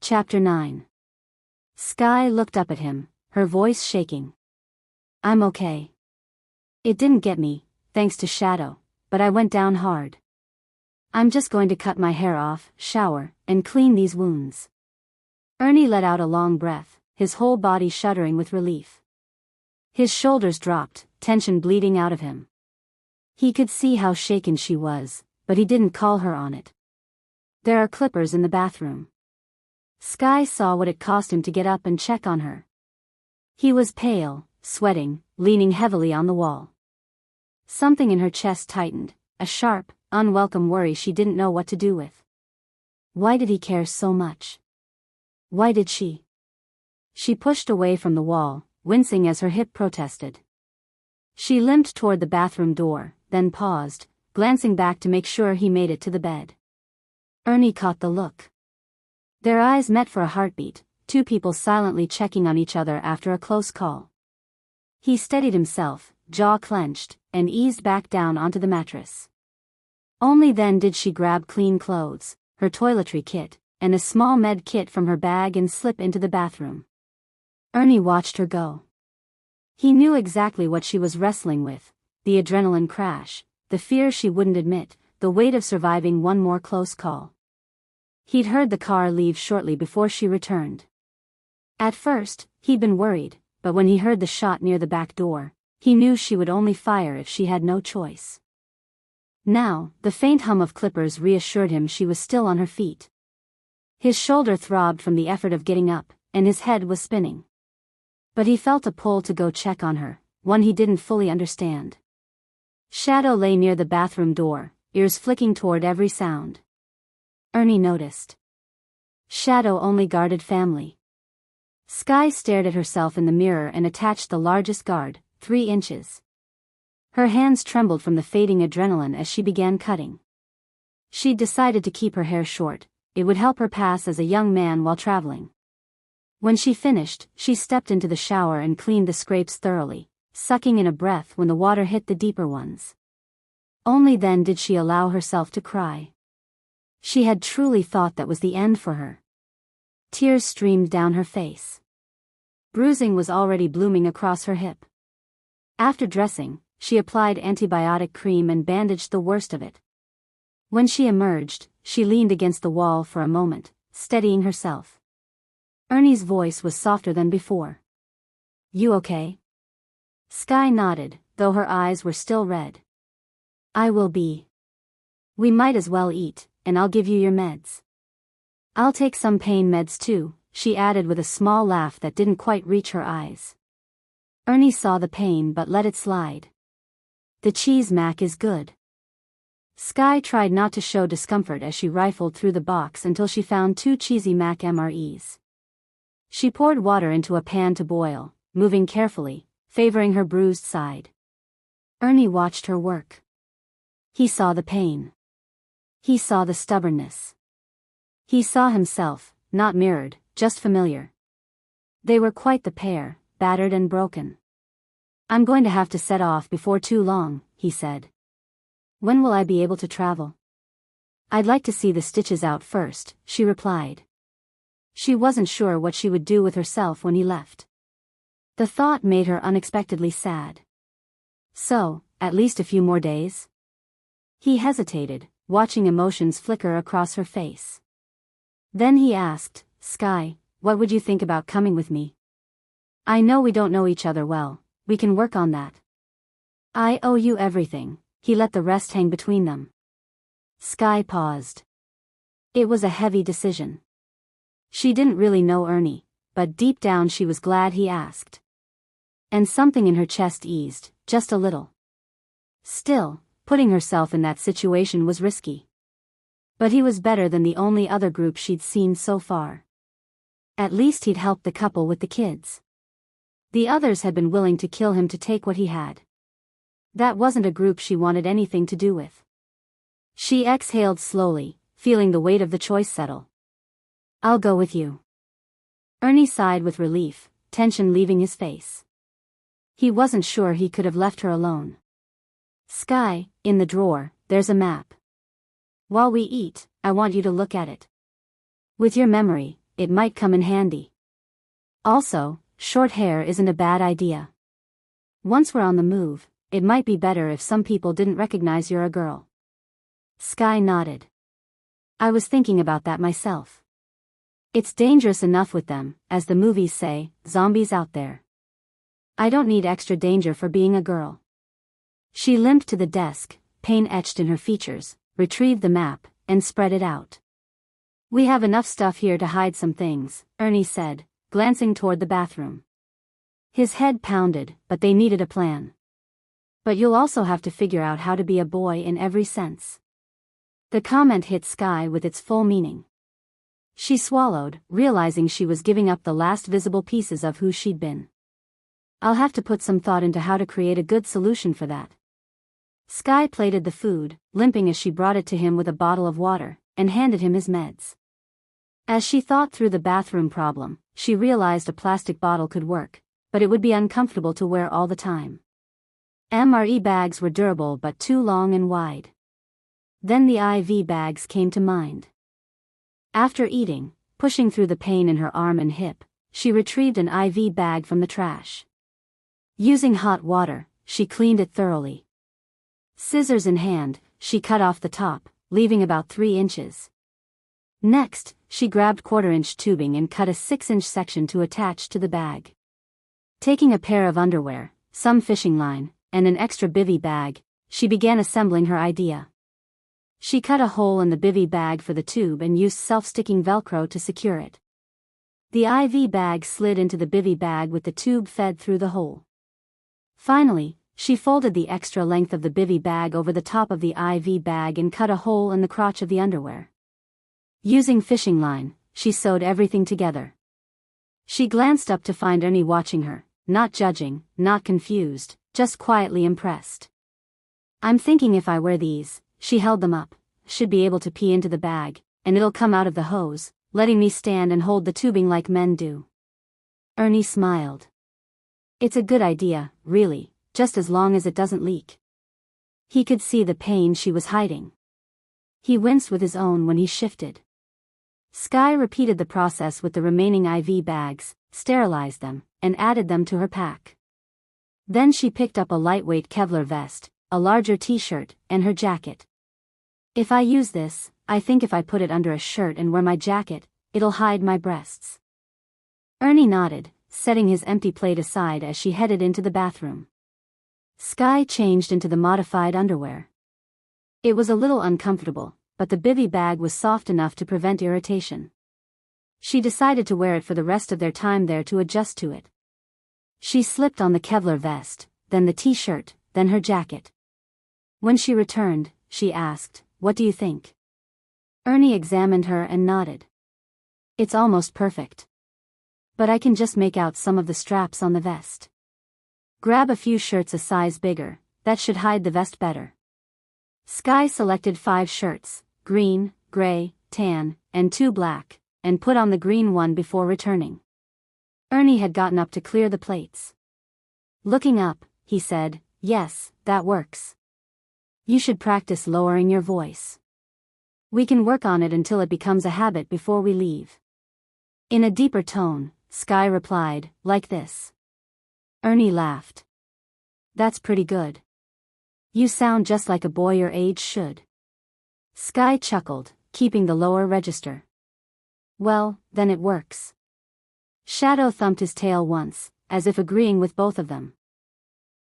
Chapter 9. Sky looked up at him, her voice shaking. I'm okay. It didn't get me, thanks to Shadow, but I went down hard. I'm just going to cut my hair off, shower, and clean these wounds. Ernie let out a long breath, his whole body shuddering with relief. His shoulders dropped, tension bleeding out of him. He could see how shaken she was, but he didn't call her on it. There are clippers in the bathroom. Sky saw what it cost him to get up and check on her. He was pale, sweating, leaning heavily on the wall. Something in her chest tightened, a sharp, unwelcome worry she didn't know what to do with. Why did he care so much? Why did she? She pushed away from the wall, wincing as her hip protested. She limped toward the bathroom door, then paused, glancing back to make sure he made it to the bed. Ernie caught the look. Their eyes met for a heartbeat, two people silently checking on each other after a close call. He steadied himself, jaw clenched, and eased back down onto the mattress. Only then did she grab clean clothes, her toiletry kit, and a small med kit from her bag and slip into the bathroom. Ernie watched her go. He knew exactly what she was wrestling with, the adrenaline crash, the fear she wouldn't admit, the weight of surviving one more close call. He'd heard the car leave shortly before she returned. At first, he'd been worried, but when he heard the shot near the back door, he knew she would only fire if she had no choice. Now, the faint hum of clippers reassured him she was still on her feet. His shoulder throbbed from the effort of getting up, and his head was spinning. But he felt a pull to go check on her, one he didn't fully understand. Shadow lay near the bathroom door, ears flicking toward every sound. Ernie noticed. Shadow only guarded family. Sky stared at herself in the mirror and attached the largest guard, 3 inches. Her hands trembled from the fading adrenaline as she began cutting. She'd decided to keep her hair short, it would help her pass as a young man while traveling. When she finished, she stepped into the shower and cleaned the scrapes thoroughly, sucking in a breath when the water hit the deeper ones. Only then did she allow herself to cry. She had truly thought that was the end for her. Tears streamed down her face. Bruising was already blooming across her hip. After dressing, she applied antibiotic cream and bandaged the worst of it. When she emerged, she leaned against the wall for a moment, steadying herself. Ernie's voice was softer than before. You okay? Sky nodded, though her eyes were still red. I will be. We might as well eat, and I'll give you your meds. I'll take some pain meds too, she added with a small laugh that didn't quite reach her eyes. Ernie saw the pain but let it slide. The cheese mac is good. Sky tried not to show discomfort as she rifled through the box until she found 2 cheesy mac MREs. She poured water into a pan to boil, moving carefully, favoring her bruised side. Ernie watched her work. He saw the pain. He saw the stubbornness. He saw himself, not mirrored, just familiar. They were quite the pair, battered and broken. I'm going to have to set off before too long, he said. When will I be able to travel? I'd like to see the stitches out first, she replied. She wasn't sure what she would do with herself when he left. The thought made her unexpectedly sad. So, at least a few more days? He hesitated, watching emotions flicker across her face. Then he asked, Sky, what would you think about coming with me? I know we don't know each other well, we can work on that. I owe you everything, he let the rest hang between them. Sky paused. It was a heavy decision. She didn't really know Ernie, but deep down she was glad he asked. And something in her chest eased, just a little. Still, putting herself in that situation was risky. But he was better than the only other group she'd seen so far. At least he'd helped the couple with the kids. The others had been willing to kill him to take what he had. That wasn't a group she wanted anything to do with. She exhaled slowly, feeling the weight of the choice settle. I'll go with you. Ernie sighed with relief, tension leaving his face. He wasn't sure he could have left her alone. Sky, in the drawer, there's a map. While we eat, I want you to look at it. With your memory, it might come in handy. Also, short hair isn't a bad idea. Once we're on the move, it might be better if some people didn't recognize you're a girl. Sky nodded. I was thinking about that myself. It's dangerous enough with them, as the movies say, zombies out there. I don't need extra danger for being a girl. She limped to the desk, pain etched in her features, retrieved the map, and spread it out. We have enough stuff here to hide some things, Ernie said, glancing toward the bathroom. His head pounded, but they needed a plan. But you'll also have to figure out how to be a boy in every sense. The comment hit Sky with its full meaning. She swallowed, realizing she was giving up the last visible pieces of who she'd been. I'll have to put some thought into how to create a good solution for that. Sky plated the food, limping as she brought it to him with a bottle of water, and handed him his meds. As she thought through the bathroom problem, she realized a plastic bottle could work, but it would be uncomfortable to wear all the time. MRE bags were durable but too long and wide. Then the IV bags came to mind. After eating, pushing through the pain in her arm and hip, she retrieved an IV bag from the trash. Using hot water, she cleaned it thoroughly. Scissors in hand, she cut off the top, leaving about 3 inches. Next, she grabbed 1/4-inch tubing and cut a 6-inch section to attach to the bag. Taking a pair of underwear, some fishing line, and an extra bivy bag, she began assembling her idea. She cut a hole in the bivy bag for the tube and used self-sticking Velcro to secure it. The IV bag slid into the bivy bag with the tube fed through the hole. Finally, she folded the extra length of the bivy bag over the top of the IV bag and cut a hole in the crotch of the underwear. Using fishing line, she sewed everything together. She glanced up to find Ernie watching her, not judging, not confused, just quietly impressed. I'm thinking if I wear these, she held them up, should be able to pee into the bag, and it'll come out of the hose, letting me stand and hold the tubing like men do. Ernie smiled. It's a good idea, really, just as long as it doesn't leak. He could see the pain she was hiding. He winced with his own when he shifted. Sky repeated the process with the remaining IV bags, sterilized them, and added them to her pack. Then she picked up a lightweight Kevlar vest, a larger t-shirt, and her jacket. If I use this, I think if I put it under a shirt and wear my jacket, it'll hide my breasts. Ernie nodded, setting his empty plate aside as she headed into the bathroom. Sky changed into the modified underwear. It was a little uncomfortable, but the bivy bag was soft enough to prevent irritation. She decided to wear it for the rest of their time there to adjust to it. She slipped on the Kevlar vest, then the t-shirt, then her jacket. When she returned, she asked, "What do you think?" Ernie examined her and nodded. "It's almost perfect. But I can just make out some of the straps on the vest. Grab a few shirts a size bigger, that should hide the vest better." Sky selected 5 shirts, green, gray, tan, and 2 black, and put on the green one before returning. Ernie had gotten up to clear the plates. Looking up, he said, "Yes, that works. You should practice lowering your voice. We can work on it until it becomes a habit before we leave." In a deeper tone, Sky replied, "Like this." Ernie laughed. "That's pretty good. You sound just like a boy your age should." Sky chuckled, keeping the lower register. "Well, then it works." Shadow thumped his tail once, as if agreeing with both of them.